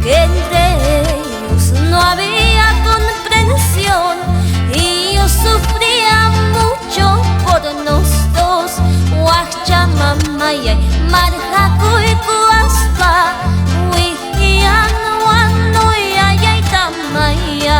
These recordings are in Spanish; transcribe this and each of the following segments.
que entre ellos no había comprensión y yo sufría mucho por los dos. Huacha mamaya, marjaco y cuaspa, huijian wano y ayay tamaya.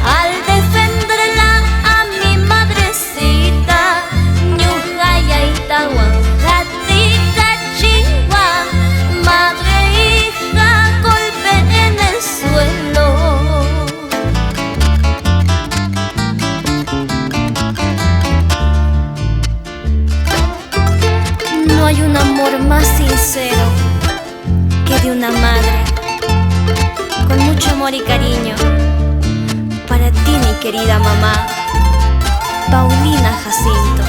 Al defenderla a mi madrecita, ñujaya y tawan, gatica chingua, madre e hija, golpe en el suelo. No hay un amor más sincero que de una madre, con mucho amor y cariño, para ti, mi querida mamá, Paulina Jacinto.